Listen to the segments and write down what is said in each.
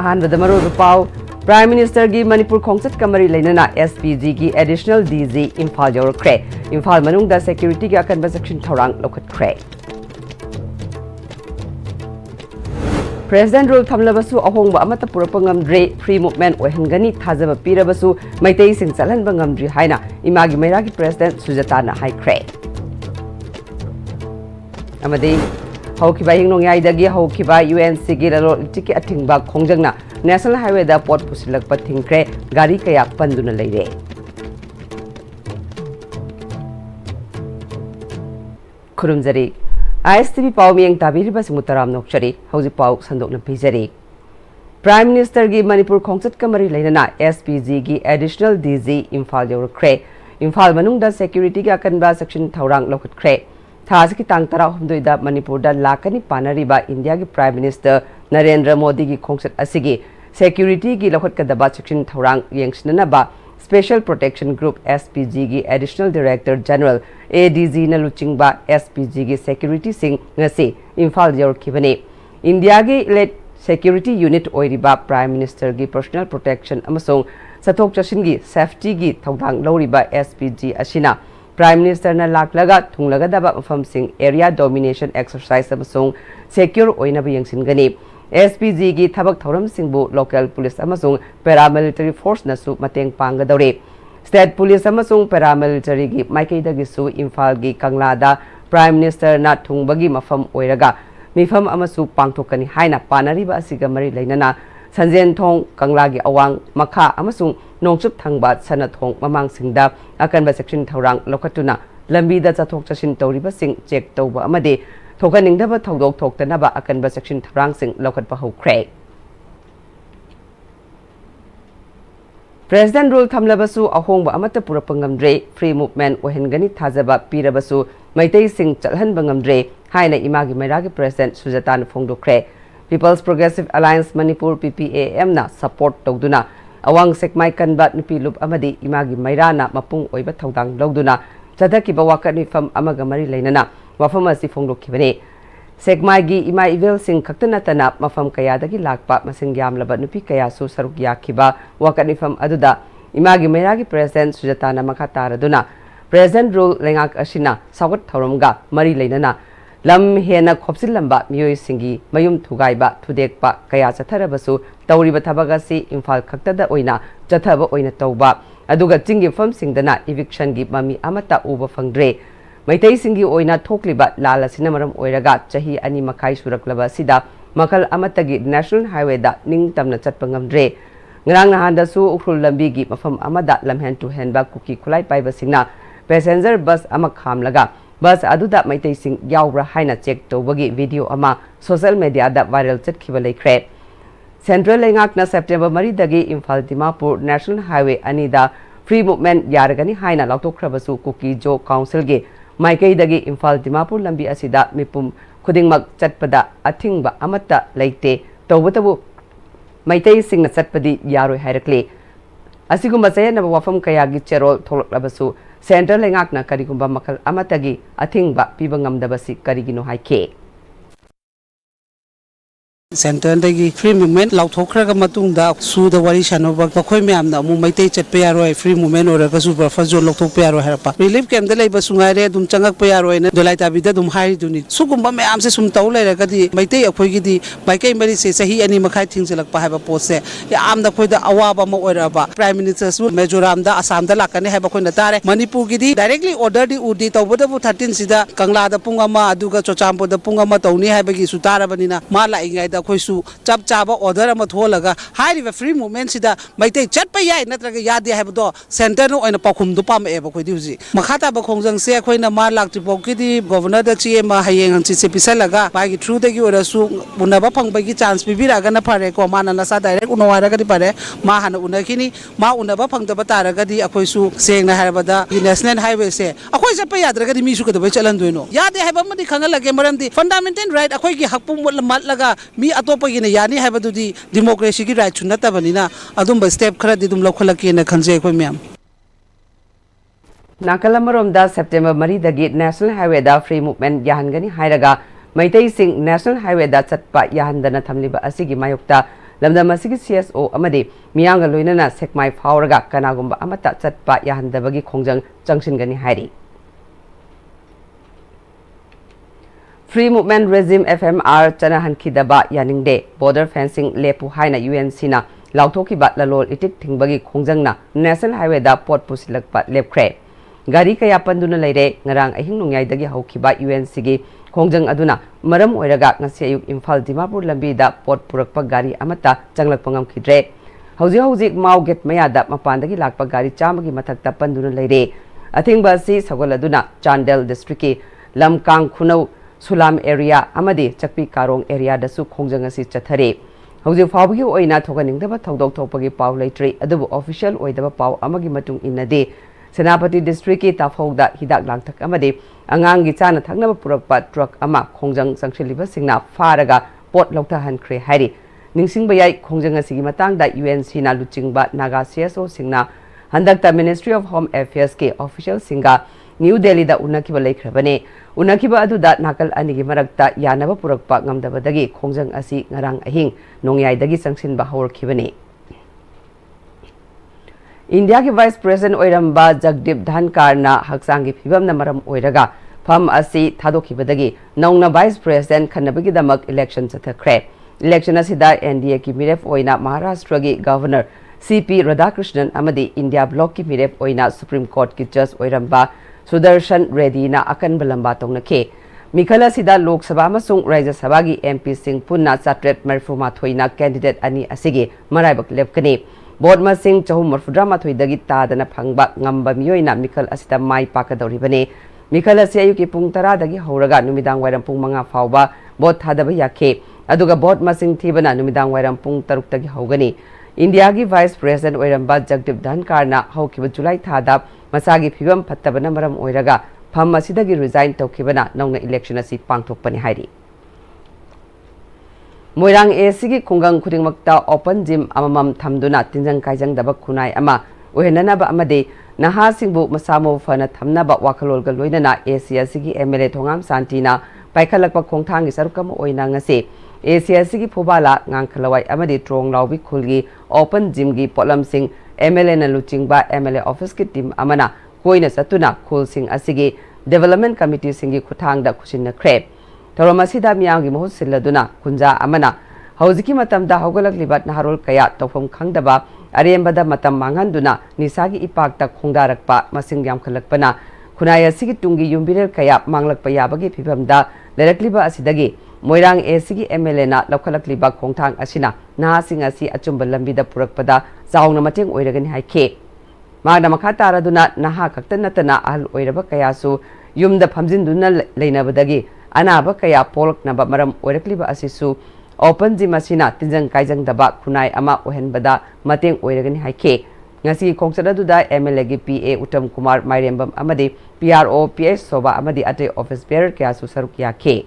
अहानबद मरोइब पाउ prime minister की मणिपुर खोंगचत कमरी लेना एसपीजी की एडिशनल डीजी इम्फाल यौरख्रे इम्फाल मनुंगदा सेक्यूरिटी की अकनब सेक्शन थौरांग लौखटख्रे प्रेसिडेंट रूल थमलबसु अहोंग अमत पुरप ngamdre फ्री मूवमेंट ओहनगनी थाजब पीरबसु मैतई सिंग चलहनब ngamdri हाइना इमागी मैरा की प्रेसिडेंट सुजाताना हाइख्रे अमदे हौखिबा हिंगनोंयाइदगी हौखिबा यूएनसी की ललोटिकी अथिंगबा खोंजंगना नेशनल हाईवे दा पोट पुसिलकप थिंख्रे गाड़ी कया पंदुना लेरे खुरुमजरी ISTV पाव मियंग ताबीरिबा सिमुतराम नोक्चरी हौजि पाव संदोकना पिजरी प्राइम मिनिस्टर की मणिपुर खोंगचत कमरी लेना SPG की एडिशनल DG इम्फाल यौरख्रे इम्फाल मनुंगदा सेक्यूरिटी की अकनबा सेक्शन थौरांग लौखटख्रे थाज की तांग तरा हुमदुइदा मणिपुर दा लाकनी पानरीबा इंडिया की प्राइम मिनिस्टर नरेंद्र मोदी की खोंगचत असिगी सेक्यूरिटी की लौखटकदबा सेक्शन थौरांग येंगसिननबा स्पेशल प्रोटेक्शन ग्रुप SPG की एडिशनल डायरेक्टर जनरल ADG न लुचिंगबा SPG की सेक्यूरिटी सिंह ngasi इम्फाल यौरखिबने इंडिया की इलेट सेक्यूरिटी यूनिट ओइरिबा प्राइम मिनिस्टर की पर्सनल प्रोटेक्शन अमसोंग सथोक चसिन की सेफ्टी की थौदांग लौरिबा SPG असिना प्राइम मिनिस्टर न लाकलगा थुंगलगदबा मफम सिंह एरिया डोमिनेशन एक्सरसाइज अमसोंग सेक्यूर ओइनब यंगसिनगनी SPG की थबक थौरम सिंहबु लोकल पुलिस अमसोंग पैरामिलिटरी फोर्स नसु मतेंग पांगदौरे स्टेट पुलिस अमसोंग पैरामिलिटरी की माइकैदगिसु इम्फाल की कंगलादा प्राइम मिनिस्टर ना थुंगबगी मफम ओइरगा मिफम अमसु पांगथोकनी हाइना पानरिबा असिगा मरी लेनना संजेन थोंग कंगला की अवांग मखा अमसोंग नोंचुप थंगबा सनथोंग ममांग सिंगदा अकनबा सेक्शन थौरांग लौखटुना लंबीदा चथोक चसिन तौरिबा सिंग चेक तौबा अमदे थोकनिंगदबा थौदोक थोक्तनबा अकनबा सेक्शन थौरांग सिंग लौखटपा हौख्रे प्रेसिडेंट रूल थमलबसु अहोंग अमत पुरप ngamdre फ्री मूवमेंट ओहनगनी थाजबा पीरबसु मैतई सिंग चलहनब ngamdre हाइना इमागी मैरा की प्रेसिडेंट सुजातान फोंगदोख्रे people's progressive alliance Manipur PPAM ना सपोर्ट तौदुना अवांग सेकमाई कनबा नुपी लुप अमदी इमागी मैराना मपुंग ओइबा थौदांग लौदुना चदकिबा वाकनिफम अमगा मरी लेनना वफम असी फोंगदोखिबने सेकमाई की इमा इवेल सिंह खक्तनतना मफम कयादगी लाकपा मसिंग यामलबा नुपी कयासु सरुक याखिबा वाकनिफम अदुदा इमागी मैरा की प्रेसिडेंट सुजाताना मखा तारदुना प्रेसिडेंट रूल लेंगाक असिना सावत थौरमगा मरी लेनना लम हेना खोपसिलंबा मियोय सिंगी मयुम थुगाइबा थुदेकपा कया चथरबसु तौरिबा थबक असि इम्फाल खक्तदा ओइना चथब ओइना तौबा अदुगा चिंगी फम सिंगदना इविक्शन की ममी अमता उबा फंगद्रे मैतई सिंगी ओइना थोकलिबा लाल असिना मरम ओइरगा चही अनि मखाई सुरकलबा सिदा मखल अमतगी नेशनल हाईवे दा निंग तमना चटपा ngamdre ngrang nahandasु उखरुल लंबी की मफम अमदा लमहेन टू हेनबा कुकी खुलाई पाइबा सिंगना पैसेंजर बस अमा खामलगा बस अदुदा मैतई सिंग यावब्रा हाइना चेक तौबगी वीडियो अमा सोशल मीडिया दा वायरल चटखिबा लेख्रे सेंट्रल लेंगाकना सेप्टेम्बर 3 दगी इम्फाल दिमापुर नेशनल हाईवे अनिदा फ्री मूवमेंट यारगनी हाइना लाउथोख्रबसु कुकी जो काउंसिल गे माइकैदगी इम्फाल दिमापुर लंबी असिदा मिपुम खुदिंगमक चटपदा अथिंगबा अमत्ता लेते तौबतबु मैतई सिंगना चटपदी यारोय हाइरक्ले असिगुम्बा चयनब वफम कयागी चेरोल थोलक्लबसु सेंट्रल लेंगाकना करिगुम्बा मखल अमतगी अथिंगबा पीबा ngamdabasi करिगिनो हाइखे सेंटर फ्री मूवमेंट लाउथोख्रग मतुंगदा सुद वारी सानोबा तखोय म्यामना अमु मैतै चटपे यारोय फ्री मूवमेंट ओरगसु बफर जोन लाउथोकपे यारोय हरपा रिलीफ कैंप दा लेबा सुंगारे दुम चंगकपे यारोय न दोलाइताबिदा दुम हारिदुनि सुगुम्बा म्याम से सुम तौ लेरगदी मैतै अखोयगिदी बाइकै मरी से सही अनि मखाय थिंगजलकपा हाबा पोसे यामदा खोयदा अवाबा म ओरबा प्राइम मिनिस्टर सु मेजोराम दा असम दा लाकने हाबा खोयना तारे मणिपुर गिदी डायरेक्टली ऑर्डर दी उडी तौबदबु 13 सिदा कंगला दा पुंग अमा अदुगा चोचामपो दा पुंग अमा तौनी हाबगी सु तारबनिना मा लाइगाइदा खोयसु चप चाबा ऑर्डर अमा थोलगा हाइरिबा फ्री मूवमेंट सिदा मैतै चटपा याय नत्रगा यादे हाबदो सेंटर नो ओइना पाखुम दु पाम एबा खोयदि हुजि मखाता बा खोंजंग से अखोइना मा लाक्ति पोकिदि गवर्नर दा ची मा हायेंग हंचि से पिसलगा बागी थ्रू दगी ओरसु उनबा फंगबगी चांस पिबिरागा न फारे को माना नसा डायरेक्ट उनवारागदि पारे मा हाना उनखिनि मा उनबा फंगदबा तारगदि अखोइसु सेंगना हारबदा नेशनल हाईवे से अखोइ चटपा याद्रगदि मिसु कदबय चलन दोइनो यादे हाबा मदि खंगलगे मरमदि फंडामेंटल राइट अखोइगी हकपु मलगा मी अतोप यानी हाबदुदी डेमोक्रेसी की राइट सुनतबनिना अदुम स्टेप खरदि दुम लखलकेना खंजे अखोइ म्याम नाकलमरोमदा सेप्टेम्बर 3 दगी नेशनल हाईवे दा फ्री मूवमेंट याहनगनी हाइरगा मैतई सिंग नेशनल हाईवे दा चटपा याहनदना थमलिबा असिगी मायोक्ता lamdam asigi CSO amadi miyanga loinana sekmai fauraga kanagumba amata chatpa yahandabagi khongjang changsingani hairi Free Movement Regime FMR chanahan khidaba yaningde border fencing lepu haina UNC na lauthokiba lalol itik thingbagi khongjangna National Highway da pot pusilakpa lepkhre gari kaya panduna leire ngarang ahing nungyai haukiba UNC gi khongjang aduna maram oiraga ngasi ayuk Imphal Dimapur lambi da pot purakpa gari amata changlakpa ngamkhidre hauji mauget mayada mapandagi lakpa gari chamagi mathakta panduna leire athingba si sagoladuna Chandel district ki lamkang khunau Sulam area amadi Chakpi Karong area dasu khongjang asi chathare hauji fawgi oina thoganingdaba thodok thopagi paw leitri adubu official oidaba paw amagi matung inade Senapati district ki tafogda hidak langthak amadi angangi chana thaknaba purakpa truck ama khongjang sangshiliba singna faraga pot loktahan khre hairi ningsingba yai khongjang asigi matangda UNC na luchingba Naga CSO singna handakta Ministry of Home Affairs ke official singa New Delhi da unakiba leikrabane unakiba aduda nakal anigi marakta yanaba purakpa ngamdabadagi khongjang asi ngarang ahing nongyai sangsinba hawrkhibane India ki Vice President oiramba Jagdeep Dhankar na haksangi phibam na maram oiraga pham asi thadokibadagi naungna Vice President khanabagi damak election chathakre election asida NDA ki miref oina Maharashtra gi Governor CP Radhakrishnan amadi India block ki miref oina Supreme Court ki judge oiramba Sudarshan Reddy na akan balamba tongnake Mikhala sida Lok Sabha amasung Rajya Sabha gi MP Singh punna satret marfuma thoina candidate ani asigi maraibak lepkani Board masing chahum marfudra mathoi dagi tadana phangba ngamba miyoina Mikhal asida mai pakadoribane Mikhal asi ayuki pung 10 dagi hauraga numidang wairam pung 5 fawba board thadaba yakhe aduga board masing thibana numidang wairam pung 6 dagi haugani India gi Vice President oiramba Jagdeep Dhankar na haukiba July thada masagi phibam phattabana maram oiraga pham asidagi resign tawkibana nongna election asi pangthokpani hairi Moirang ASigi khungang khudingmakta open gym amamam thamduna tinjang kaijang daba khunai ama ohenanaba amade naha singbu masamo fana thamnaba wakhalolga loinana ASigi MLA thongam santina paikhalakpa khongthangi sarukam oina ngase ASigi phobala ngangkhalawai amade trong lawbi khulgi open gym gi polam sing MLA na luchingba MLA office ki team amana koina satuna khul sing asigi development committee singi khuthangda khusinna khre Toromasida miyangi mohut siladuna kunja amana hauziki matamda haugalak libat naharol kaya tawfam khangdaba arembada matam manghanduna nisagi ipakta khongdarakpa masing yamkhalakpana khunaya sigi tungi yumbirel kaya manglakpa yabagi phibamda lerakliba asidagi Moirang ASigi MLA na lokhalakliba khongthang asina nahasing asi achumba lambida purakpada zaungna mateng oiragani haike magna makha taraduna naha kaktanatana ahal oiraba kayasu yumda phamjinduna leinabadagi anaba kaya polak naba maram oirakliba asisu open gym asina tinjang kaijang daba khunai ama ohenbada mateng oiragani haike ngasi khongchadaduda MLA gi PA Uttam Kumar Mairembam amadi PRO PS Soba amadi ate office bearer kya su sarukya ke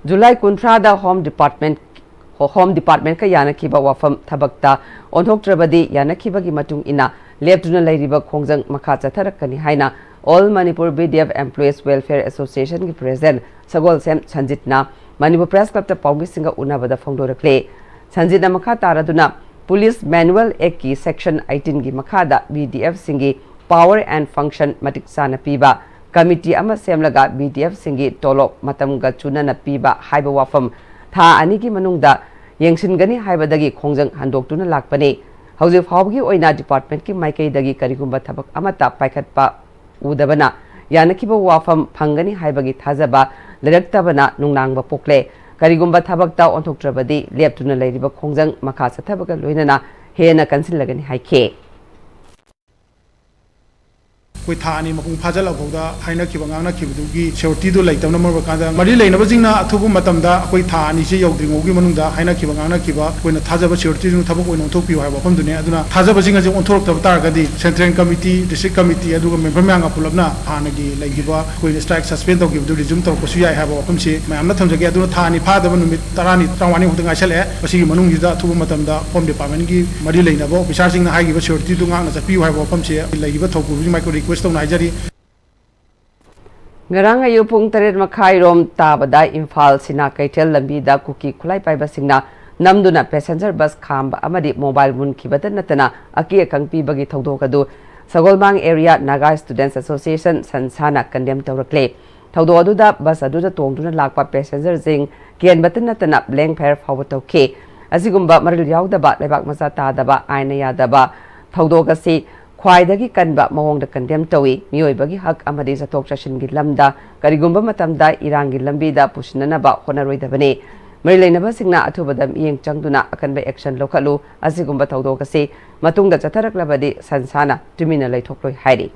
July kuntra da Home Department ka yanakiba wafam thabakta onthoktrabadi yanakiba gi matung ina leptuna lairiba khongjang makha chatharakani haina All Manipur BDF Employees Welfare Association ki President Sagol Sem Sanjitna Manipur Press Club ta Paugi Singa Unabada Fongdorakle Sanjitna makha taraduna Police Manual Act ki Section 18 ki makhada BDF singi Power and Function matik sana piba Committee ama semlaga BDF singi tolok matamga chunana piba haiba wafam tha ani ki manungda yengsingani haibadagi khongjang handoktuna lakpane hauji fawgi oina department ki maikai dagi karigumba thabak amata paikhatpa udabana yanakiba wafam phangani haibagi thajaba leraktabana nungnangba pokle karigumba thabakta onthoktrabadi leptuna leiriba khongjang makha sathabaga loinana hena kansilagani haike koi thani mapung phajal abauda haina kiba ngangna kibudugi shorti do laitamna mar bakanda mari lainaba jingna athubu matamda koi thani se yogdringogi manungda haina kiba ngangna kiba koina thajaba shorti jing thabak oin onthok piwa haba famdune aduna thajaba jinga je onthok tab targadi central committee district committee aduga member manga pulapna hanagi laigiba koina strike suspend tawgi du resume taw ko suyai haba famse mayamna thamjage aduna thani phadaba numit tarani trawani hudanga chale basigi manungida athubu matamda home department gi mari lainaba officer singna haigiba shorti du ngangna chapiwa haba famse laigiba thoku micro request Ngarang ayu pung tarit makai rom tabada Imphal sina kaitel lambi da kuki khulai pai basingna namduna passenger bus khamba amadi mobile mun khibatan natana aki akang pi bagi thawdok adu Sagolbang area Naga Students Association sansana condemn tawrakle thawdok adu da bus adu da tongduna lakpa passenger jing kian batan natana blank pair faw tawke asigumba maril yaudaba lebak masa tadaba aina yadaba thawdok asi Khwaidagi kanba mawong da condemn tawi miyoibagi hak amadi satok chashin gi lamda karigumba matamda irangi lambi da pushinanaba honaroidabane marilainaba singna athubadam iyeng changduna akanba action lokalu asigumba thawdokasi matungda chatharaklabadi sansana tumina laithokloi hairi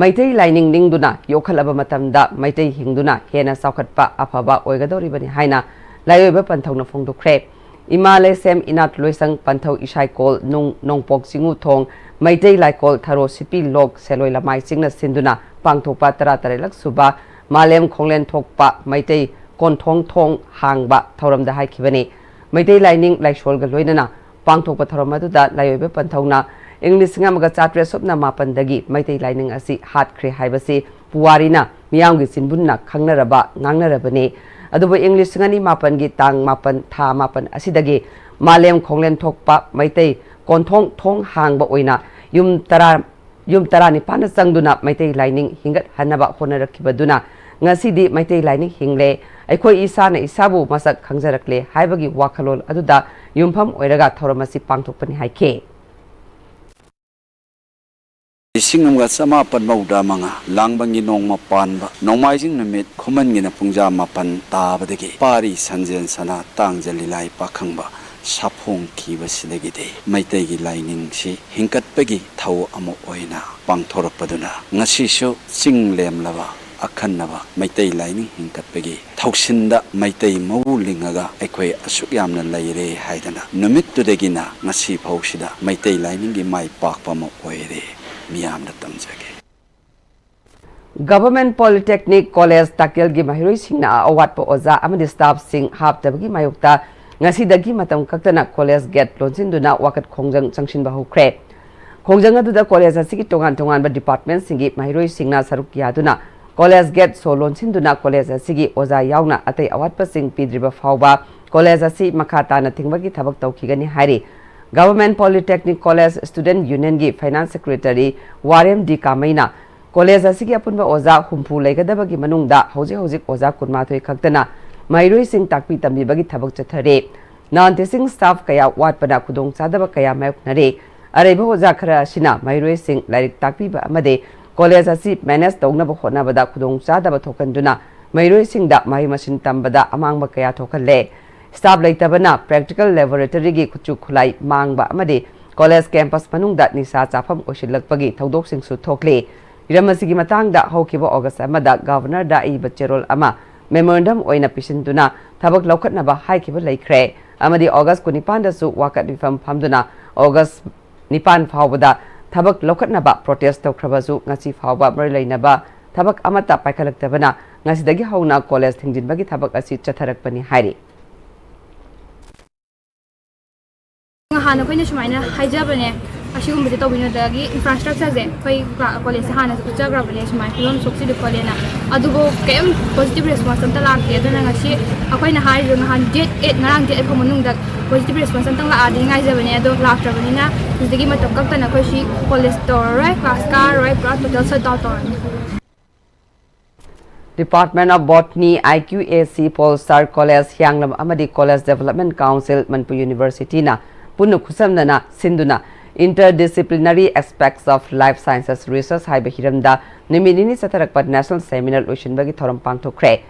Maitai lining ningduna yokhalaba matamda maitai hingduna hena saukhatpa afaba oigadoribani haina layoiba panthawna phongdokre Imale sem inat loisang panthau isai kol nongpok singu thong maitai lai kol tharo sipi lok seloi lamai singna sinduna pangthokpa tara lak suba malem khonglen thokpa maitai kon thong hangba thoramda haikibani maitai lining lai sholga loinana pangthokpa thoramadu da layoibe panthauna English ngamaga chatre sopna mapandagi maitai lining asi hat khre haibasi puwarina miyamgi sinbunna khangnaraba ngangnarabani adubo English ngani mapan gi tang mapan tha mapan asidagi malem khonglen thokpa maitai konthong thong hangba oina yum tara ni pana sangduna maitai lining hingat hanaba honarakibaduna ngasidi maitai lining hingle aikhoi isana isabu masak khangjarakle haibagi wakhalol aduda yumpham oiraga thoramasi pangthokpani haike Isingamga sama pan mauda manga langbangi nong mapanba nongmaijing namit khuman gina pungja mapan tabadagi pari sanjen sana tangjali lai pakhangba saphong kiba sidagi de maitai gi lining si hingkatpagi thau amo oina pangthorappaduna ngasi sho singlem laba akhannaba maitai lining hingkatpagi thausinda maitai mawulingaga aikhoi asuk yamna laire haidana numit tudagina ngasi phaushida maitai lining gi mai pakpa mo oire Government Polytechnic College Takil gi mahiroi singna awat po oza amadi staff sing haptabagi mayukta ngasidagi matam kaktana college gate lonsinduna wakat khongjang changshin bahukre khongjang aduda college asigi tongan ba department singi mahiroi singna saruk yaduna college gate so lonsinduna college asigi oza yauna atai awat pa sing pidriba fawba college asi makhata na thingbagi thabak tawkhigani hari Government Polytechnic College Student Union gi Finance Secretary Warem D Kamaina College asigi apunba oza humpu laigadabagi manungda hojik oza kunmathoi khaktana mairoi sing takpi tambi bagi thabak chathare non-teaching staff kaya watpada khudong chadaba kaya mayuknare areba oza khara sina mairoi sing lairik takpi ba amade college asi manage tawnaba hotnabada khudong chadaba thokanduna mairoi singda mai machine tambada amangba kaya thokalle Staff laitabana practical laboratory gi kuchu khulai mangba amade college campus manungda nisa chafam osilakpagi thodok singsu thokle iramasigi matangda hokiba August amada governor da I bacherol ama memorandum oina pisinduna thabak laukhatnaba haikiba laikre amadi August 9 da su wakat rifam phamduna August 9 phawbada thabak laukhatnaba protest tawkhrabasu ngasi phawba marilainaba thabak amata paikhalaktabana ngasidagi hauna college thingjinbagi thabak asi chatharakpani hairi Hana ko sumaina haijabane asigumbe tawbinodagi infrastructure je koi college hana uchagrabane sumai film soksi de kolena adugo kem positive response anta lakte aduna ngasi akoina hairo han date 8 ngarang date ko manungda positive response anta la adi ngaijabane ado laktrabani na usdagi matok kaktana ko si college store right class car right pra total sa daughter Department of Botany IQAC Polestar College Hyanglam Amadi College Development Council Manipur University na Punu Kusamnana Sinduna Interdisciplinary Aspects of Life Sciences Research Haiba Hiramda Niminini Satarakpat National Seminar Ocean Bagi Thoram Pangthokre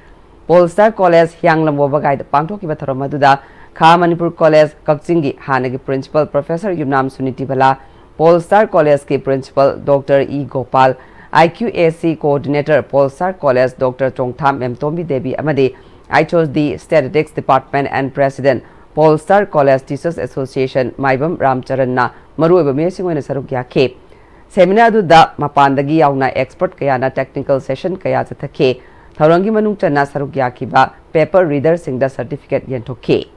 Polestar College Hyanglam Wabagai the Pangthokiba Thoramaduda Kha Manipur College Kakchingi Hanagi Principal Professor Yumnam Suniti Bala Polestar College ki Principal Dr. E. Gopal IQAC Coordinator Polestar College Dr. Chongtham M. Tombi Devi Amadi I chose the Statistics Department and President Polestar College Teachers Association Maibam Ramcharanna Maruiba Mesingwena Saruk Yake Seminar da Mapandagi Yauna expert Kayana technical session Kaya Zatake Taurangi Manung Chana Saruk Yakiba paper reader Singda certificate Yentoke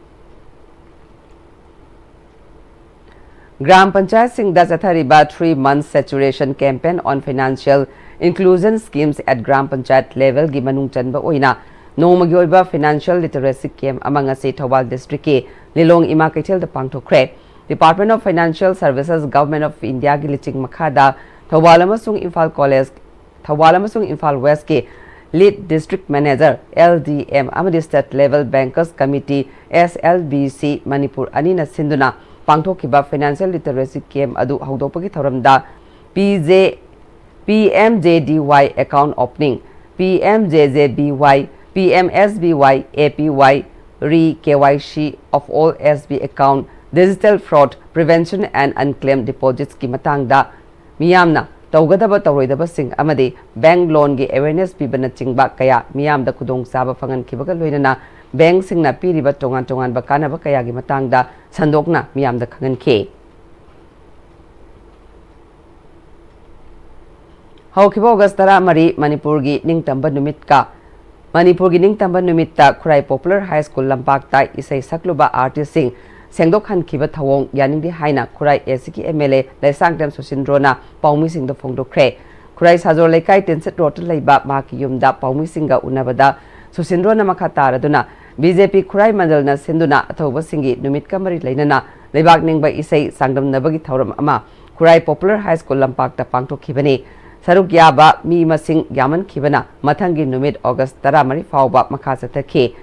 Gram Panchayat Singda Chathariba 3-month saturation campaign on financial inclusion schemes at Gram Panchayat level gi manung chanba oina nongmagi oiba financial literacy camp among ase Thawal district ke Lilong Ima Kaichel da pangthokre. Department of Financial Services Government of India gi liching makhada Thawal amasung Imphal College Thawal amasung Imphal West ke Lead District Manager LDM amadi State Level Bankers Committee SLBC Manipur anina sinduna pangthokhiba financial literacy camp adu haudopagi thoramda PMJDY account opening PMJJBY PMSBY APY re-KYC of all SB account digital fraud prevention and unclaimed deposits ki matangda miyamna tawgadaba tawroidaba sing amadi bank loan gi awareness pibana chingba kaya miyamda kudong saba fangan kibaga loinana bank singna piriba tongan ba kanaba kaya gi matangda sandokna miyamda khangan ke Haukiba August 10 Manipur gi ningtamba numit ka Manipur gi ningtamba numitta Khurai Popular High School lampak tai isai sakluba artist sing sengdok han kiba thawong yaningdi haina Khurai ACK MLA Laisangdam Susindrona Paumi sing da phongdokre Khurai Sajor Lekai Tenset Road leiba maki yumda Paumi singa unabada Susindrona makhatara duna BJP Khurai Mandal na sinduna athoba singi numit kamari leinana leibak ningba isai sangdam nabagi thawram ama Khurai Popular High School lampak ta pangthokhibani Saruk yaba mi masing yaman khibana mathangi numit August 10 fawba makha chathakhi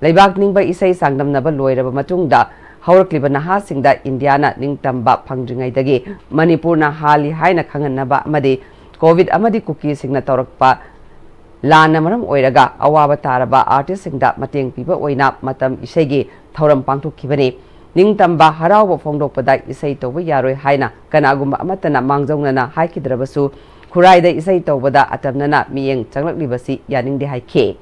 leibak ningba isai sangdam naba loiraba matungda haurakliba naha singda Indiana ningtamba phangdringai dagi Manipur na hali haina khanganaba amadi COVID amadi cookie singna tawrakpa lana maram oiraga awaba taraba artist singda mateng piba oina matam isai thauram pangthokhibani ningtamba harauba phongdokpada isai toba yaroi haina kanagumba amatana mangjongnana haikidrabasu Khurai da isai tawbada atamnana miyeng changlaklibasi yaningde haike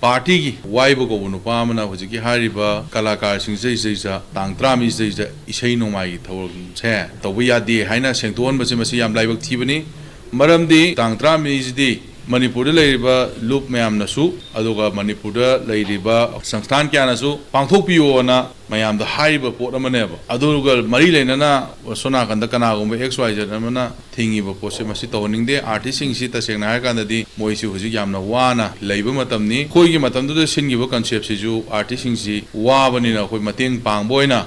Party ki waibo ko bunu pamana hojiki hariba kalakar singse isa tangtrami isa isai nomai thawr che tawya de haina sengton basi masi yam laibak thibani maramdi tangtrami isdi Manipur leiriba loop mayam nasu aduga Manipur leiriba samsthan kya nasu pangthokpiyo na mayam da hariba pot amaneba aduga mari leinana sona kanda kana gumbe xyz amana thingi ba pose masi tawningde artist sing si tasengna ha kanda di moisi huji yamna wana leiba matamni khoi gi matam du singi ba concept si ju artist sing si wa bani na khoi mateng pang boina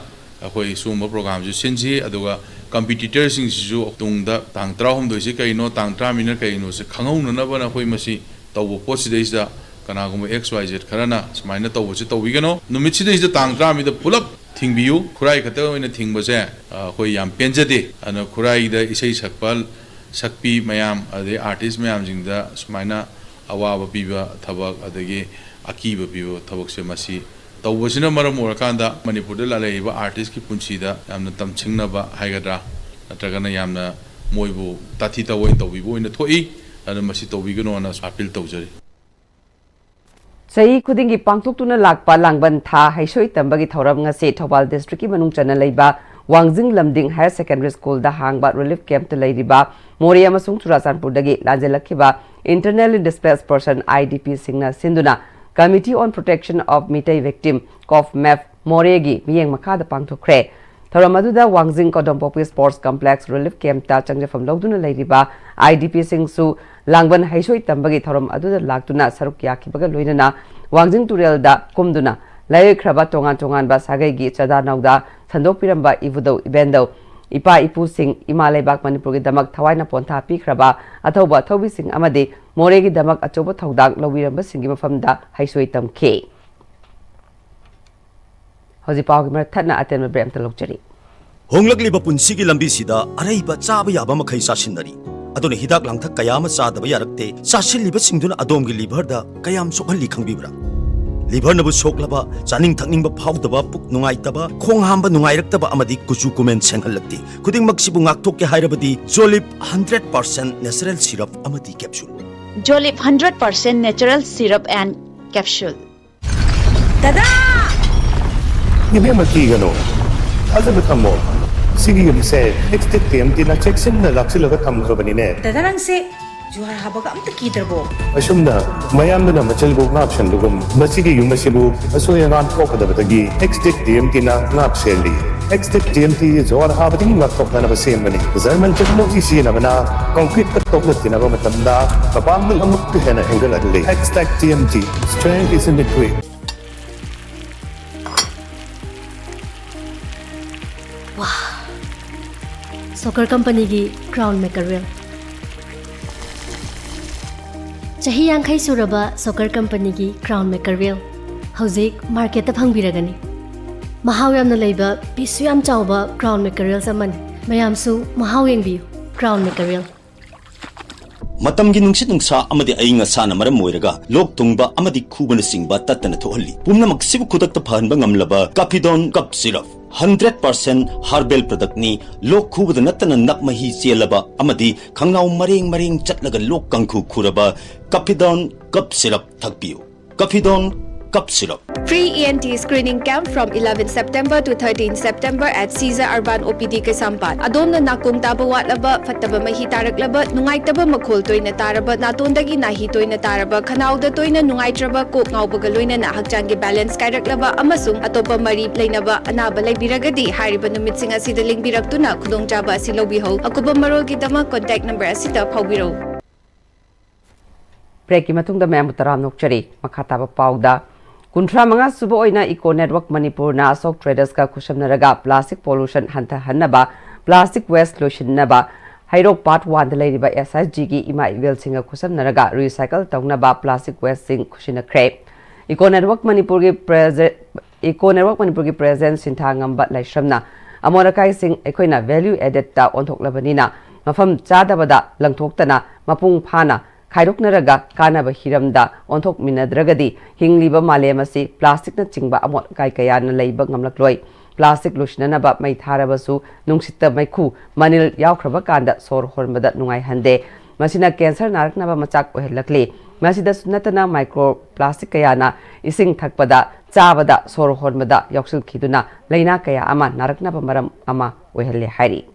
khoi sumba program ju sinji aduga competitors sing ju tungda tang trahum doisi kaino tang tramina kaino se khangau na bana khoi masi tawbo posi deisa kana gum xyz kharana smaina tawbo se tawigano numitsi deisa tang trami da pulap thingbiu khurai khata oina thingba se khoi yam penjade ana khurai da isai sakpal sakpi mayam ade artist mayam jingda smaina awaba biba thabak adagi akiba biba thabak se masi tawbasina maram orakanda Manipur da laiba artist ki punsida yamna tamchingnaba haigadra natragana yamna moibu tathi tawoi tawbibo ina thoi ana masi tawbigano na appeal tawjari Sai khudingi pangthoktuna lakpa langban tha haisoi tambagi thoram nga se Thawal district ki manung chana leiba Wangjing Lamding Higher Secondary School da hangba relief camp to leiba Moria amasung Churasanpur dagi lanjelakhiba internally displaced person IDP singna sinduna Committee on Protection of Mitai Victim (COFMAP) Moregi miyeng makada pangthokre Tharamaduda Wangjing Kodompopi Sports Complex Relief Camp ta changjafam lawduna leiriba IDP singsu langban haisoi tambagi thoram aduda laktuna saruk yakhibaga loinana Wangjing Turel da kumduna laikraba tongan ba sagai gi chada nauda sandopiramba ivudo ibendo Ipa ipu sing Imalay bak Manipur gi damak thawai na pontha pikraba athoba thobi sing amade more gi damak achoba thodang lawiramba singi mafamda haisoi tamke hoji paw gi mar thana aten brem ta lokchari honglakliba punsigi lambi sida araiba chaba yaba makhai sasinari aduna hidak langthak kayama chadaba yarakte sasilliba singduna adomgi liver da kayam sokhalli khangbibra liver nabu soklaba chaning thakningba phawdaba puk nungaitaba khong hamba nungairaktaba amadi kuchu kumen senghalakti khuding maksibu ngakthok ke hairabadi Jolip 100% natural syrup amadi capsule Jolip 100% natural syrup and capsule Tada! Hindi magkigano. Alam mo tamo, sige yung isa, next TMT na check sin na lak sila ka tamo ka ba ni Ned? Tadarang si Juhar habaga amta kidrabo. Asumna, mayamna machal bo ngap shandugum, masigi yung masibu, asuya ngan kopadabagi, exit DMT na ngap seli. Exit DMT juhar habading ngap na nabasimani. Zaman technology siya na mana, concrete katok na tinabamatanda, kapamang amuk tuhena hengal adli. Exit DMT, strength is in the quick. Soccer company gi crown maker wheel. Chahi yankhai suraba soccer company gi crown maker wheel. Hauzik market ta phangbiragani. Mahaw yamna leiba pisu yam chawba crown maker wheel saman. Mayam su mahaw yengbiu crown maker wheel. Matamgi nungsit nungsa amadi ainga sana maram moiraga lok tungba amadi khubana singba tatana thohalli pumna maksibu khudakta phanba ngamlaba Capidon cup syrup 100% herbal product ni lok khubada natana nakmahi chelaba amadi khangnau mareng chatlaga lok kangkhu khuraba Capidon cup syrup thakpiu Capidon cup syrup. Free ENT screening camp from 11 September to 13 September at Caesar Urban OPD Kasampat. Adom na nakung taba watlaba, fataba mahi taraklaba, nungay taba makhul toy na taraba, natondagi nahi toy na taraba, kanaw da toy na nungay traba, kok ngaw bagaloy na nahagjangi balance kairaklaba, amasung atopa marip lay na ba, anaba lay biragadi, hariba numit singa sidaling birakto na, kudong jaba asilaw biho, ako ba marol kitama, contact number asita, paubiro. Break matung da mayam utaram nokchari, makataba pauda. Kuntra mga subo oina Eco Network Manipur na Asok Traders ka kusam naraga plastic pollution hanta hanaba plastic waste lotion naba Hairok Part 1 dalay riba SSG gi ima iwel singa kusam naraga recycle tong naba plastic waste sing kushina kre Eco Network Manipur gi present sintangam bat lai shramna amora kai sing ekoina value added ta onthok labanina mafam chadabada langthoktana mapung phana Khairok naraga kanaba hiramda onthok minadragadi hingliba malemasi plastic na chingba amot kai kaya na leiba ngamlakloi plastic lushnana ba mai tharabasu nungsitta maikhu manil yaukhraba kanda sor hormada nungai hande masina cancer naraknaba machak ohelakli masida sunatana microplastic kaya na ising thakpada chabada sor hormada yauksil khiduna leina kaya ama naraknaba maram ama ohelle hairi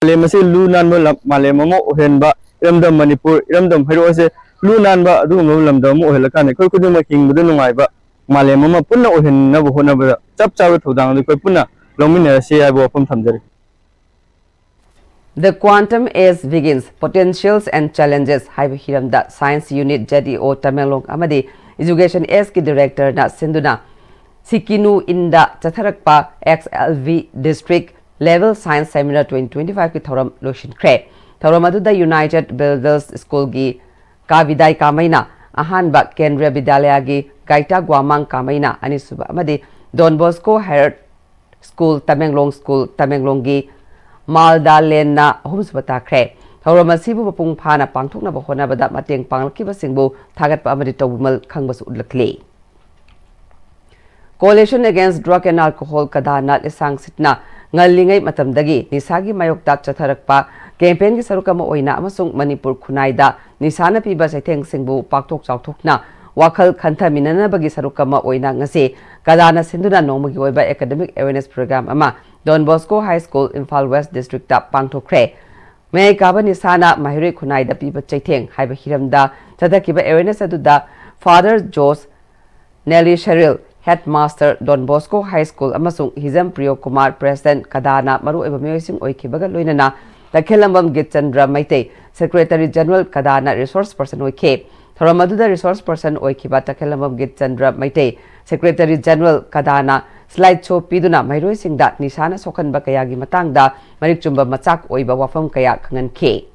Malemasi lunan mo malemamo ohenba iramdam Manipur iramdam hairo ase lunan ba adu mo lamdam mo ohelakan koi kudu ma king budu nungai ba malemama punna ohenna bo hona ba chap chaw thodang du koi punna lomina se ai bo pam thamjari. The quantum age begins potentials and challenges haiba hiramda science unit JDO Tamelong amadi education age ki director na sinduna Sikinu inda chatharakpa XLV district Level Science Seminar 2025 ki thoram lotion kre thoram adu the United Builders School gi kavidai kamaina ahan ba Kendriya Vidyalaya gi Gaita Gwamang kamaina ani suba amadi Don Bosco Higher School Tamenglong gi Malda Lena humsbata kre thoram asibu bapung phana pangthokna ba hona bada mateng panglaki ba singbu thagat pa amadi tawmal khangbasu udlakle Coalition Against Drug and Alcohol kadana isang sitna ngalingay matamdagi nisagi mayokta chatharakpa campaign gi sarukama oina amasung Manipur khunaida nisana piba saitheng singbu paktok chawthokna wakhal khantha minana bagi sarukama oina ngase kadana sinduna nongmagi oiba academic awareness program ama Don Bosco High School Imphal West District ta pangthokre me kaba nisana mahire khunaida piba chaitheng haiba hiramda chadakiba awareness aduda Father Jos Nelly Sheril Headmaster Don Bosco High School amasung Hizam Priyo Kumar President kadana maru eba myoising oikibaga loinana Takhelambam Gitchandra Maite Secretary General kadana resource person oike thoramadu resource person oikiba Takhelambam Gitchandra Maite Secretary General kadana slide show piduna mairoising da nisana sokan ba kaya gi matangda marikchumba machak oiba wafam kaya khangan ke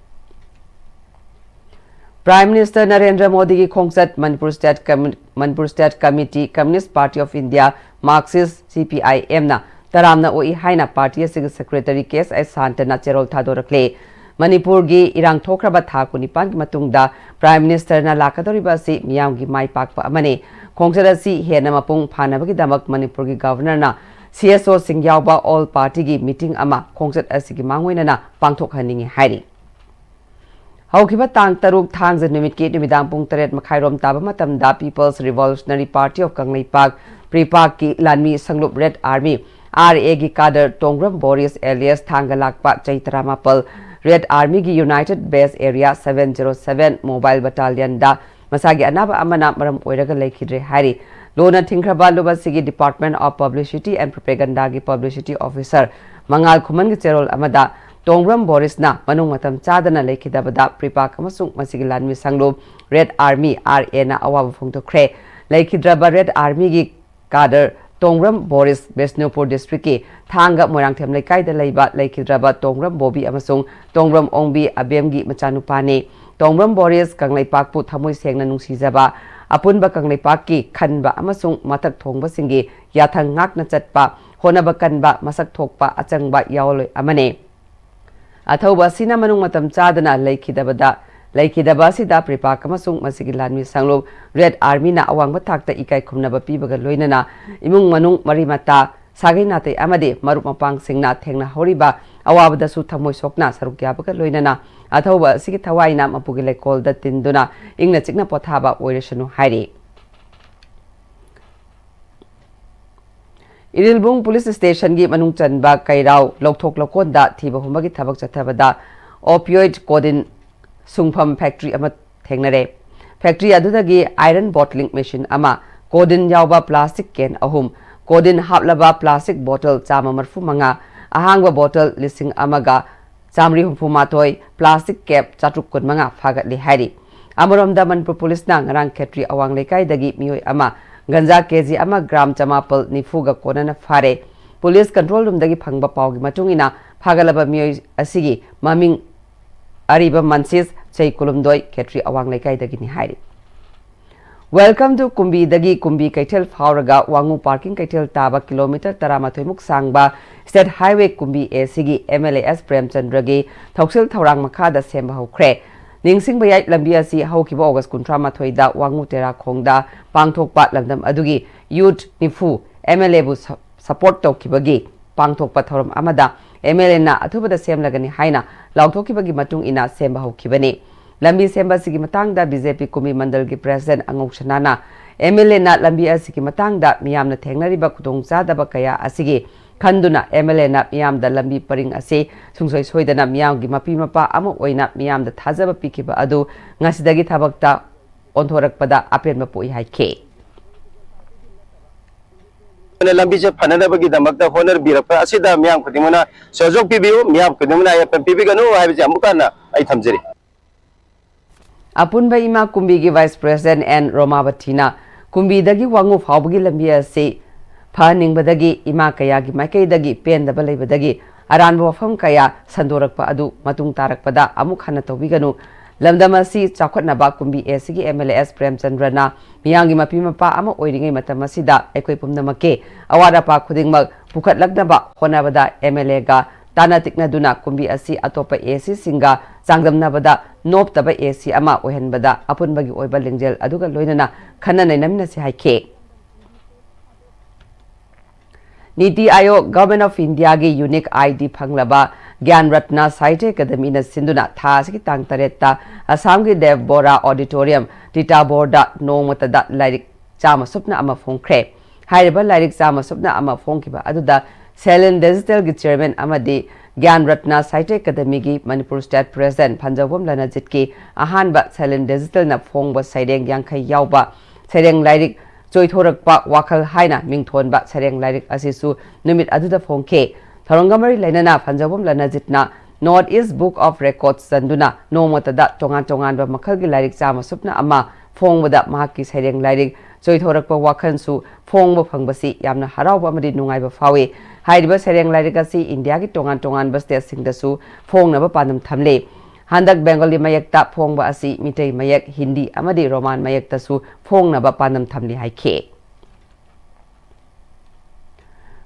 Prime Minister Narendra Modi ki khongsat Manipur State Committee Communist Party of India Marxist CPIM na taramna oi haina party asig secretary case ai santana cherol thadorakle Manipur gi irang thokraba tha kunipan ki matungda Prime Minister na lakadoriba si miyam gi mai pakpa amane khongsat si hena mapung phanabagi damak Manipur gi governor na CSO Singyawba all party gi meeting ama khongsat asigi mangwena na pangthok haningi hairi Haukiba tang taruk thang numit ki numidang pung taret makhairom taba matamda People's Revolutionary Party of Kangleipak Pripak ki Lanmi Sanglup Red Army RA gi kader Tongram Boris alias Thangalakpa Chaitramapal Red Army gi United Base Area 707 Mobile Battalion da masagi anaba amana maram oiraga laikhidre hari lona thingkraba luba sigi Department of Publicity and Propaganda gi Publicity Officer Mangal Khuman gi cherol amada Tongram Boris na manung matam chadana laikhidabada pripak amasung masigi lanmi sanglo Red Army RA na awaba phongtokre laikhidraba Red Army gi kader Tongram Boris Besnupur District ki Thanga Moirangthem Laikai da leiba laikhidraba Tongram Bobi amasung Tongram Ongbi Abemgi machanupane Tongram Boris Kanglaipak thamoi sengna nungsijaba apunba Kanglaipak ki khanba amasung matak thongba singi yathang ngakna chatpa honaba kanba masak thokpa achangba yaoloi amane athauba sina manung matam chadana laikhidaba sida pripak amasung masigi lanmi sanglo Red Army na awangba thakta ikai khumnaba pibaga loinana imung manung marimata sagai nate amade marup mapang singna thengna horiba awabada su thamoi sokna saruk yabaga loinana athauba sigi thawaina mapugi lekol da tinduna ingna chikna pothaba oireshanu hairi Irilbung Police Station gi manung chanba kairau lokthok lokon da thiba humagi thabak chathabada opioid codeine sungpham factory ama thengnare factory adudagi iron bottling machine ama codeine yawba plastic can ahum codeine haplaba plastic bottle chama marfu manga ahangba bottle lising amaga chamri humfu matoi plastic cap chatruk kun manga phagat li hari amaramda Manipur police na ngarang factory awang lekai dagi mioi ama ganja kg ama gram chamapal nifuga konana fare police control room dagi phangba pawgi matungina phagalaba mioi asigi maming Ariba Mansis Chai Kulumdoi Ketri Awang Laikai dagi ni hairi Welcome to Kumbi dagi Kumbi Kaitel Fauraga Wangu Parking Kaitel Taba kilometer Taramatoi Muk Sangba State Highway Kumbi Sigi MLAS Premchandragi Thoksil Thaurang Makada Semba Hokre Ningsing Bayai Lambi asi Haukiba August Kuntrama Thoida Wangu Tera Khongda Pangthokpa Lamdam Adugi Youth Nifu MLA bu support Tokibagi Pangthokpa Thoram Amada MLA na athubada semlagani haina lautokibagi matung ina semba hokibani lambi semba sigi matangda BJP kumi mandal gi president angok shanana MLA na lambi asigi matangda miyamna thengnariba khudong chadaba kaya asigi khanduna MLA na miyamda lambi paring ase sungsoi soidana miyamgi mapi mapa ama oina miyamda thajaba pikiba adu ngasidagi thabakta onthorakpada apenba poi haike lambi se phanadabagi damakta honor birakpa asida miyam khudimuna sojok pibiu miyam khudimuna ayapam pibiganu haibje amukana ai thamjeri apunba ima kumbi gi vice president and Romabatina kumbi dagi wangu phawbagi lambi ase phaningbadagi ima kaya gi maikai dagi pendaba leibadagi aranba wafam kaya sandorakpa adu matung tarakpada amuk hana tobiganu lamdamasi chakhotnaba kumbi sigi MLAS Premchandrana miyangi mapi mapa ama oiringai matamasida ekoi pumnamake awara pa khudingmak pukhatlaknaba honabada MLA ga tana tiknaduna kumbi asi atopa AC singa changdamnabada noptaba AC ama ohenbada apunbagi oiba lengjel aduga loinana khananai namna si haike Niti Ayog Government of India gi unique ID phanglaba Gyan Ratna Sahitya Academy na sinduna thasiki tang taretta Assam gi Dev Bora Auditorium Tita Borda Nongmatada Lairik Chama Supna ama phongkre hairiba Lairik Chama Supna ama phongkiba aduda Selen Digital gi chairman amadi Gyan Ratna Sahitya Academy gi Manipur State President Phanjawam Lanajit ki ahanba Selen Digital na phongba saireng yangkhai yauba saireng Lairik Choithorakpa Wakhal Haina Mingthonba Sareng Lairik Asisu Numit Aduda Phongke Tharongamari Lainana Phanjawam Lanajitna North East Book of Records Sanduna Nomatada Tongan ba Makhalgi Lairik Chama Supna Ama Phongbada Mahaki Sareng Lairik Choithorakpa Wakhansu Phongba Phangbasi Yamna Harauba Amadi Nungaiba Phawi Hairiba Sareng Lairik Asi India ki tongan ba state singdasu Phongnaba Panam Thamle Handak Bengali mayekta phongba asi Mitei mayek Hindi amadi Roman mayekta su phongnaba panam thamli haike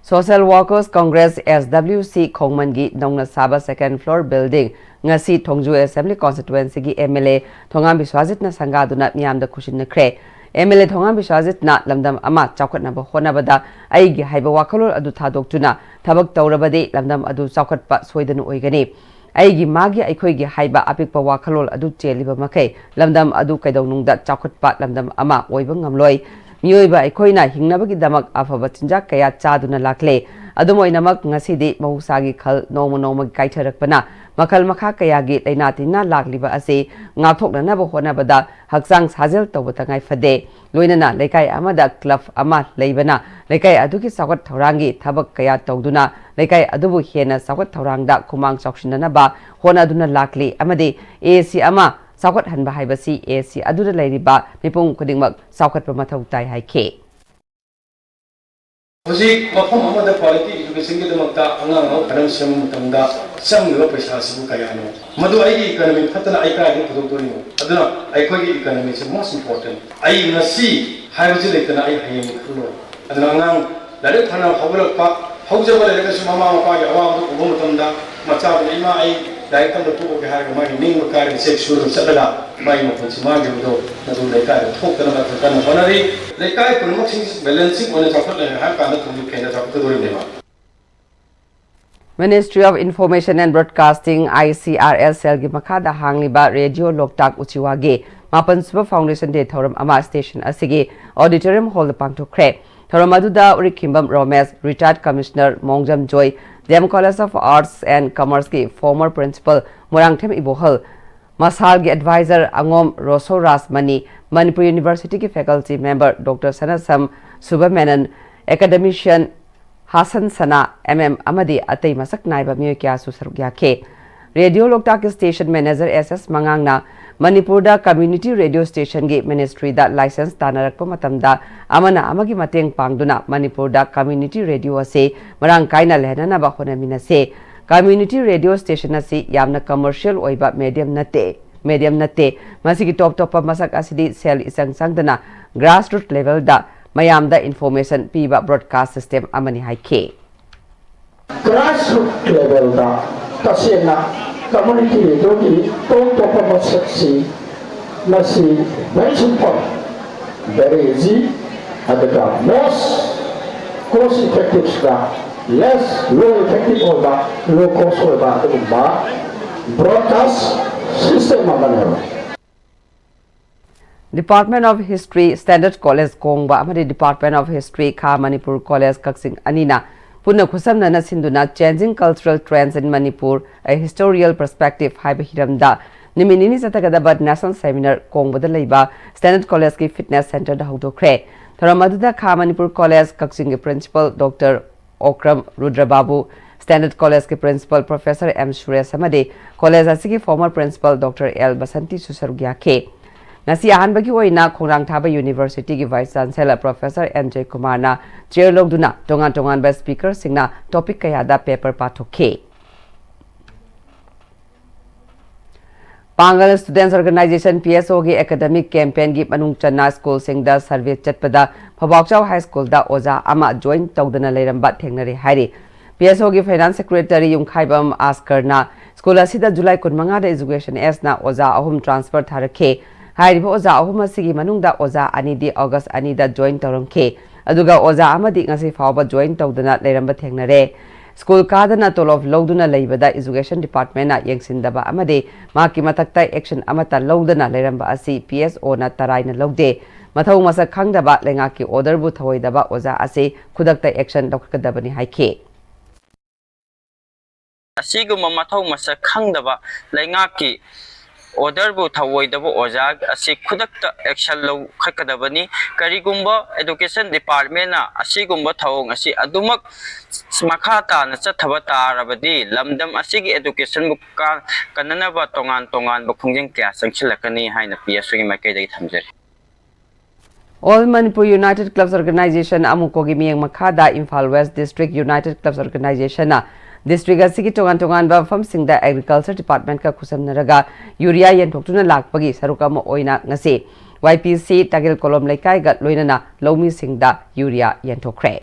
Social Workers Congress SWC Khongmangi Nongna Saba second floor building ngasi Thongju Assembly constituency gi MLA Thongam Biswajit na sangaduna miyamda khushin kre MLA Thongam Biswajit na lamdam ama chawkhatnaba honabada aigi haiba wakhalol adu thadoktuna thabak tawrabade lamdam adu chawkhatpa soidanu oigani Aigi magi aikoigi haiba apikpa wakhalol adu cheliba makai lamdam adu kaidawnungda chawkhatpa lamdam ama oiba ngamloi mioiba aikoina hingnabagi damak afaba chinjak kaya chaduna lakle Adumoinamak ngasidi mahusagi khal noma kaitharakpana makal makha kayagi lainatina lagliba ase ngathoknanaba honabada haksang sajel tawbatangai fade loinana lekai amada club ama leibana lekai aduki sawat thaurangi thabak kaya tawduna lekai adubu hena sawat thaurangda kumang chawshinanaba honaduna lakli amade AC ama sawat hanba haibasi AC aduda leiriba mipung kudingmak sawat pamathau tai haike Hojik mafhum amada quality education ke damakta angang anam sem tamda samga paisa sibu kaya no madu ai economy phatana ai ka ni phudu tori no aduna ai ko gi economy is most important ai nasi haibaji lekana ai hayem khulo aduna angang dare thana hawlak pa hawjaba le ka sumama pa ga awa ubo tamda macha ni ma ai dai tam to ko ga ma ni ning ka ri sexual sadala mai mo phansi ma ge do nadu le ka thok kana ma kana honari le ka promoting balancing on the ha ka na tu ke na to do ni ma Ministry of Information and Broadcasting ICRL Selgi Makada Hangliba Radio Loktak Uchiwage Mapan Super Foundation Day Thoram Ama Station Asigi Auditorium Hall Pangto Kre Thoram Aduda Urikimbam Romes Retired Commissioner Mongjam Joy Dem College of Arts and Commerce ki former Principal Murangthem Ibohal Masal ki Advisor Angom Roso Rasmani Manipuri University ki Faculty Member Dr. Sanasam Subamanan Academician Hasan Sana MM Amadi Atay Masak Naiba Myo Kya Susarugya Ke Radio Loktak Station Manager SS Mangangna Manipurda Community Radio Station Ge Ministry da license tanarakpa matamda amana amagi mateng pangduna Manipurda Community Radio ase marang kaina lehna ba honamina se Community Radio Station ase yamna commercial oiba medium nate masigi top masak asidi sel isang sangdana grassroots level da mayamda information piba broadcast system amani haike grassroots level da tasena community radio ki top masak si masi very simple very easy adaga most cost effective da less low effective oda low cost oda ba broadcast system amani Department of History Standard College Kongba amadi Department of History Kha Manipur College Kaksing Anina Punna Khusamna na sinduna Changing Cultural Trends in Manipur a Historical Perspective haiba hiramda niminini satagadabat National Seminar Kongbada leiba Standard College ki Fitness Center da hudokre Tharamaduda Kha Manipur College Kaksing ki Principal Dr. Okram Rudrababu Standard College ki Principal Professor M. Suresh Samade College asiki former Principal Dr. L. Basanti Susarugya ke Nasi ahanbagi oina Khongrang Thaba University ki Vice Chancellor Professor N.J. Kumar na chair logduna tongan ba speaker singna topic kayada paper pathoke Pangal Students Organization PSO ki academic campaign ki manung channa school singda survey chatpada Phawakchau High School da oza ama join tawdana leiramba thengnari hairi PSO ki Finance Secretary Yungkhaibam Askarna school asida July 15 da education S na oza ahum transfer tharake Hairiba oza ahuma sigi manungda oza anidi August anida join tawramke aduga oza amadi ngasi fawba join tawdana leiramba thengnare school kadana tolof lawduna leibada education department na yengsindaba amade maki matakta action amata lawdana leiramba asi PSO na taraina lawde mathau masa khangdaba lengaki order bu thawoidaba oza ase khudakta action lokakadabani haike asiguma mathau masa khangdaba lengaki order bu thawoidaba oja asi khudakta action law khakadabani karigumba education department na asigumba thawong asi adumak smakhata na chathaba tarabadi lamdam asigi education bu kananaba tongan bu khungjing kya sangchilakani haina PSO gi makai thamjari All Manipur United Clubs Organization amukogi miyang makhada Imphal West District United Clubs Organization na District asigi tongan ba famsingda Agriculture Department ka khusamnaraga urea yenthokuna lakpagi sarukama oina ngase YPC Tagil Kolom Laikai ga loinana lomi singda urea yenthokre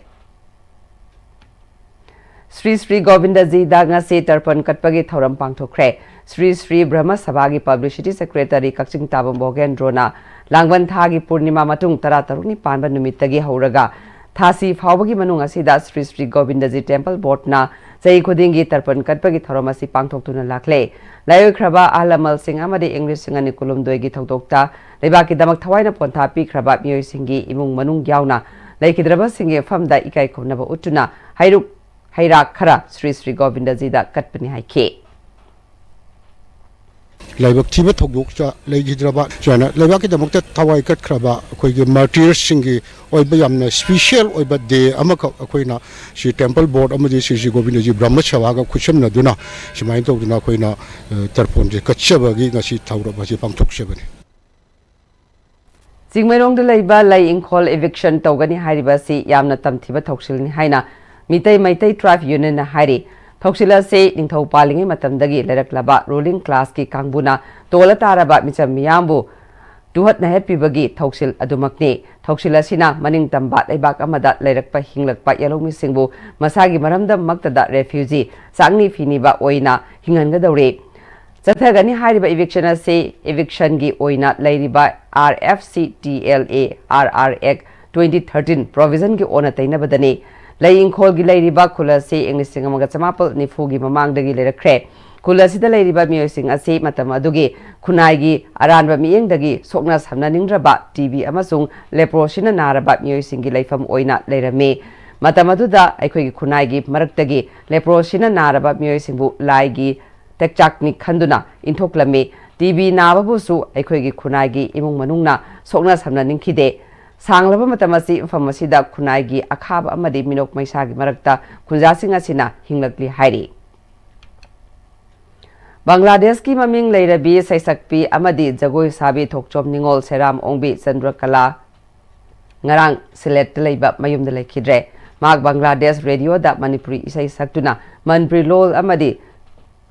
Sri Govinda Ji da ngase tarpan katpagi thoram pangthokre Sri Brahma Sabha gi Publicity Secretary Kakching Tabam Bogendrona Langban Thagi Purnima matung tarataruni panba numitagi hauraga Thasi Fawagi manung asida Sri Govinda Ji Temple Board na Sai khudingi tarpan katpagi thoramasi pangthoktuna lakle layo khraba alamal sing amade English singani kulum doigi thokta lebaki damak thawaina pontha pi khraba miyoi singi imung manung yauna laikidraba singe famda ikai khomnaba utuna hairuk Hairak Khara Sri Sri Govindajida Katpani Haike. Laibak Tiba Togokja, Lady Draba, Jana, Labaki the Mokta Tawai Katkraba, Quig Martyr Singi, Oibayam, special Oiba de Amaka Aquina, she Temple Board, Amadi, she Govinaji, Brahmachawaga, Kusham Naduna, she might of Naquina, Tarponji, Kachava, she Taura, Bajipam Tokshavani. Singmerong the Laiba lay in call eviction Togani Haribasi, Yamna Tamtiba Tokshil Haina, Mitay Maitay Tribe Union Hari. Thokshila say in Tau Paling Matamdagi, Leraklaba, ruling class ki Kangbuna, Tola Taraba, Micham Miambu, Duhat Nahapi Bagi, Thokshil Adumakni, Thokshila Sina, Maning Tambat, Ebak Amadat, Lerakpa Hinglak, Yalomi Singbu, Masagi Maramda Maktada refugee, Sangni Finiba Oina, Hingangadore. Zathagani Hariba eviction say eviction gi Oina, Ladiba RFCTLA RRX 2013 provision gi Ona Tainabadani. Laying call Gilariba Kula say English Singamagatamapal Nifugi Mamang the Gilare Kula Sida Ladiba Musing a say Matamadugi, Kunagi, Aranba Miing Dagi, Sognas Hamnanindraba, TV Amasung, Leproshina Naraba Musing Gilay from Oina later May. Matamaduda, Equi Kunagi, Maraktagi, Leproshina Naraba Musingu, Laigi, Tekchakni Kanduna, Intoklame, TV Navabusu, Equi Kunagi, Imung Manuna, Sognas Hamnaninkide. Sanglaba matamasi famasida kunai akhaba amadi minok maisagi marakta kunjasing asina hinglakli hairi. Bangladesh ki maming leirabi saisakpi amadi jagoi sabi thokchom ningol seram ongbi Chandrakala ngarang select leiba mayum de lekidre mag Bangladesh radio da Manipuri isai saktuna Manipuri lol amadi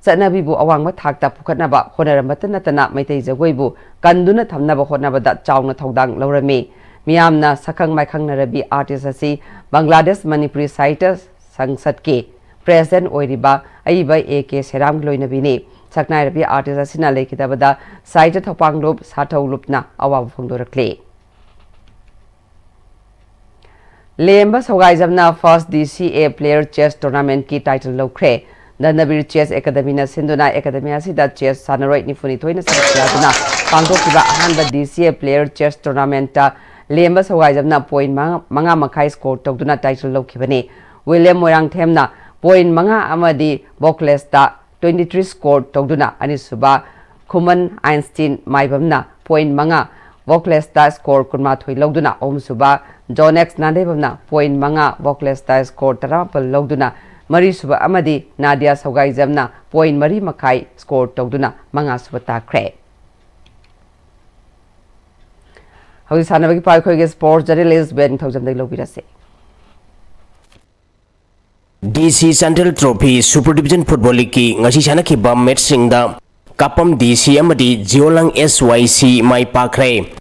Sanabi bu awang mathakta pukatnaba honaramata natana maitai jagoi bu kanduna thamnaba honabada chawna thodang laurame Miamna Sakang Maikang Narabi artist asi Bangladesh Manipuri Citus Sangsat Ke President Oiriba Aiba AK Seram Gloinabini Saknai Rabi artist asina Lekitabada Cited Hopang Loop Sato Lupna Awa Fundorakle Lemba Sogaizamna first DCA player chess tournament ki title Lokre The Nabir Chess Academy na Sinduna Academy asida chess Sanaroid Nifuni Toina Sakaduna Pangtokiba Hanba DCA player chess tournament Lemba Sogaizamna point manga makai score tokduna title lokibani. William Moirang Themna point manga amadi Boklesta 23 score tokduna Anisuba Kuman Einstein Maibamna point manga Boklesta score kunma thui logduna Omsuba Jonex Nadebamna point manga Boklesta score tarapal logduna Marisuba amadi Nadia Sogaizamna point mari makai score tokduna manga subata kre. How is Hanavaki Parko sports journalist Ben Thousand de Lobirase? DC Central Trophy Super Division Football League ngasi sana ki bam match singda kapam DC amadi Jiolang SYC mai pakre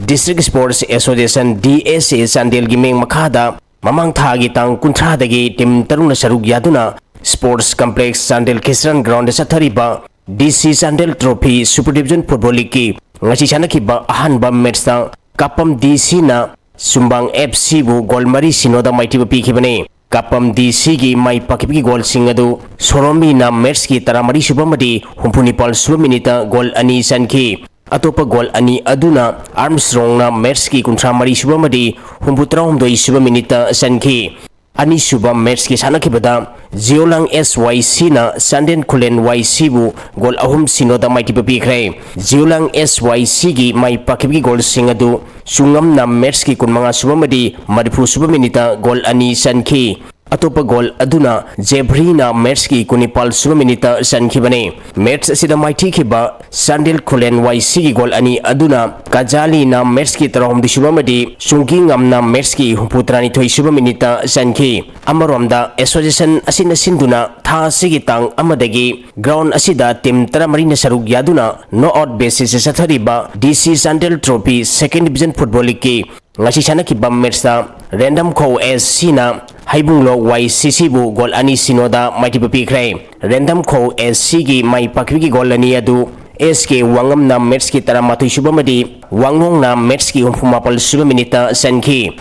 District Sports Association DSA Sandel Gimeng Makada mamang thagi tang kuntra dagi tim taruna sarug yaduna Sports Complex Sandel Kisran Ground sathariba DC Central Trophy Super Division Football League ngasi sana ki ba ahan bam match ta Kapam DC na Sumbang FC bu gol mari sinoda maiti bu pikibane Kapam DC gi mai pakipi gol singadu Soromi na match ki taramari subamadi humpunipal suba minita gol ani sanki Atopa gol ani aduna Armstrong na match ki kuntramari subamadi humputraum doi suba minita sanki Ani suba match ki sana kibada Jiolang SYC na Sanden Kulen YC bu gol ahum sinoda maiti bu pikre Jiolang SYC gi mai pakipi gol singadu Sungam na match ki kun mga subamadi Maripu suba minita gol ani sanki Atopa gol aduna Jebri na match ki kunipal suba minita sanki bane match sida maiti kiba Sandel Kulen YC ki gol ani aduna Kajali na match ki tarahum di subamadi Sungingam na match ki humputrani thoi suba minita sanki Amaromda Association asina sinduna tha sigi tang amadagi ground asida tim taramari na sarug yaduna no out basis sa thariba DC Sandel Trophy Second Division Football League ngasi sana ki bam match ta Random Co SC na Haibunglo YCC bu gol ani sinoda maiti pikre Random Co SC gi mai pakwi gol ani adu SK wangam na match ki taramatu subamadi wangong na match ki humpumapal suba minita sanki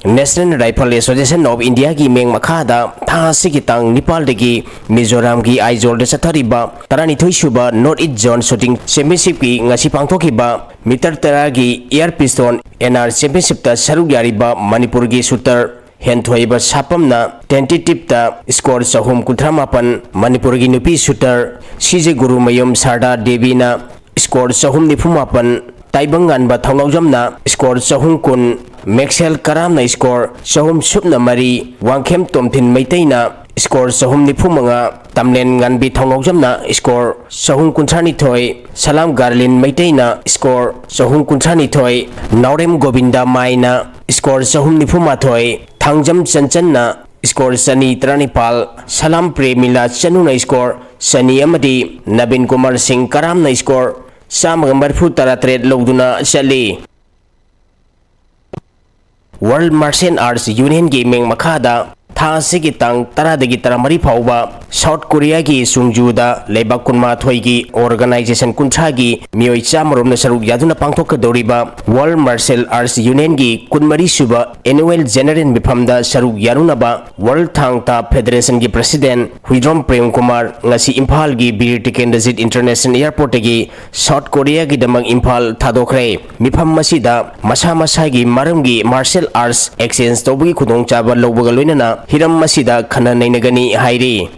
National Rifle Association of India ki meng makhada tha sigi tang Nepal degi Mizoram ki Aizawl da chathariba taranithoi suba North East Zone Shooting Championship ki ngasi pangthokiba meter tara gi air pistol NR Championship ta saruk yariba Manipur gi shooter Henthoiba sapamna tentative ta score sahum kuthamapan Manipur gi nupi shooter CJ Guru Mayom Sarda Devi na score sahum nifumapan Taibangan ba thongnawjamna score sahum kun Maxel Karam na score sahum supna mari Wangkhem Tomthin Maiteina score sahum nifumanga Tamlen Nganbi thongnawjamna score sahum kunthani thoi Salam Garlin Maiteina score sahum kunthani thoi Naurem Govinda Maina score sahum nifuma thoi Thangjam Chanchanna score Sani Tranipal Salam Premila Chanuna score Sani amadi Nabin Kumar Singh Karam na score Samang Marfu Taratret Logduna Shali World Martial Arts Union Gaming Makada tha sigi tang taradagi taramari phauba South Korea gi Sungju-da leibak kunma thoi gi organization kunthra gi mioi chamarom na saruk yaduna pangthok doriba World Martial Arts Union gi kunmari suba annual general mifamda saruk yaruna ba World Thangta Federation gi president Huidrom Prem Kumar ngasi Imphal gi Bir Tikendajit International Airport gi South Korea gi damang Imphal thadokre mifam masida masa masa gi maram gi martial arts exchange tobugi khudong chaba lobaga loinana Hiram masida khana nainagani hairi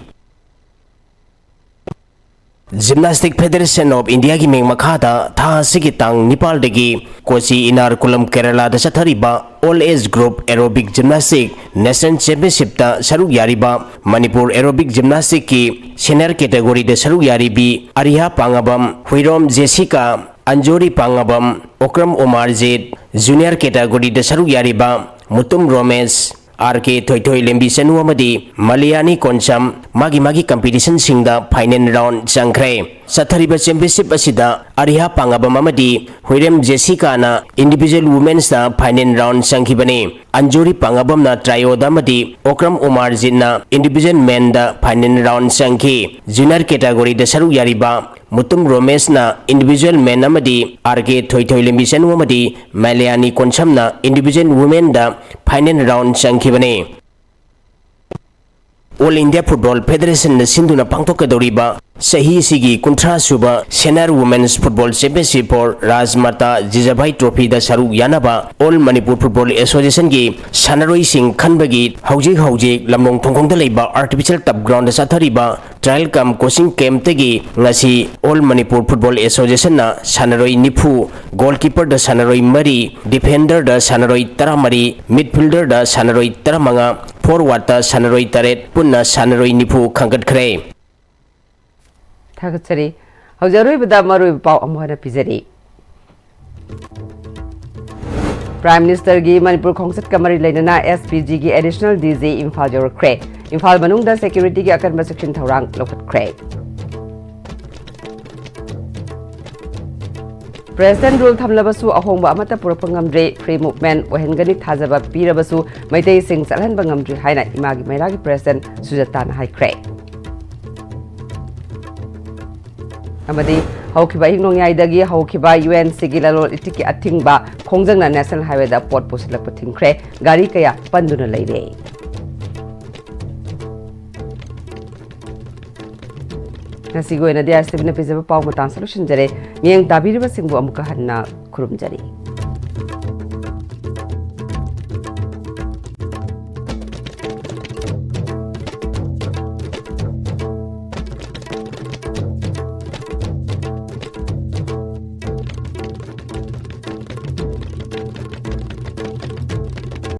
Gymnastic Federation of India ki meng makhada tha sigi tang Nepal degi Kochi Inarkulam Kerala da chathariba All Age Group Aerobic Gymnastic National Championship ta saruk yariba Manipur Aerobic Gymnastic ki senior category da saruk yaribi Ariha Pangabam Huirom Jessica Anjori Pangabam Okram Omar Zed junior category da saruk yariba Mutum Romesh RK Toy Lembi Sanu amadi Malayani Koncham magi competition singda final round changkre Sathariba championship asida Ariha Pangabam amadi Huirem Jessica na individual women's da final round changkibani Anjuri Pangabam na trio da amadi Okram Omar Jinna individual men da final round changki junior category da saruk yariba Mutum Romesh na individual men amadi RK Toy Lembi Sanu amadi Malayani Koncham na individual women da final round changkibani All India Football Federation na sinduna pangthokadoriba sahi sigi kunthra suba Senior Women's Football Championship for Rajmata Jijabai Trophy da saruk yanaba All Manipur Football Association gi sanaroi sing khanbagi haujik lamnong thongkhong da leiba artificial turf ground da sathariba trial kam coaching camp tegi ngasi All Manipur Football Association na sanaroi nifu goalkeeper da sanaroi mari defender da sanaroi taramari midfielder da sanaroi taramanga forward da sanaroi taret punna sanaroi nifu khangkat khre Thakachari haujaroi bada maroi pau amhana pizari Prime Minister gi Manipur Khongsat Kamari Lainana SPG gi additional DG Imphal Jorkre Imphal Manungda security gi akan section thorang lokhat kre President rule thamlabasu ahongba amata purapangamdre free movement ohengani thajaba pirabasu maitei sing chalhan bangamdre haina imagi mairagi President Sujatan haikre Amadi haukiba hingnongyai haukiba UN sigilalo itiki atingba khongjangna National Highway da port pusilakpa thingkre gari kaya panduna leire Nasigo ina dia stebina pizaba pau matan solution jare mieng tabiriba singbu amuka hanna kurumjari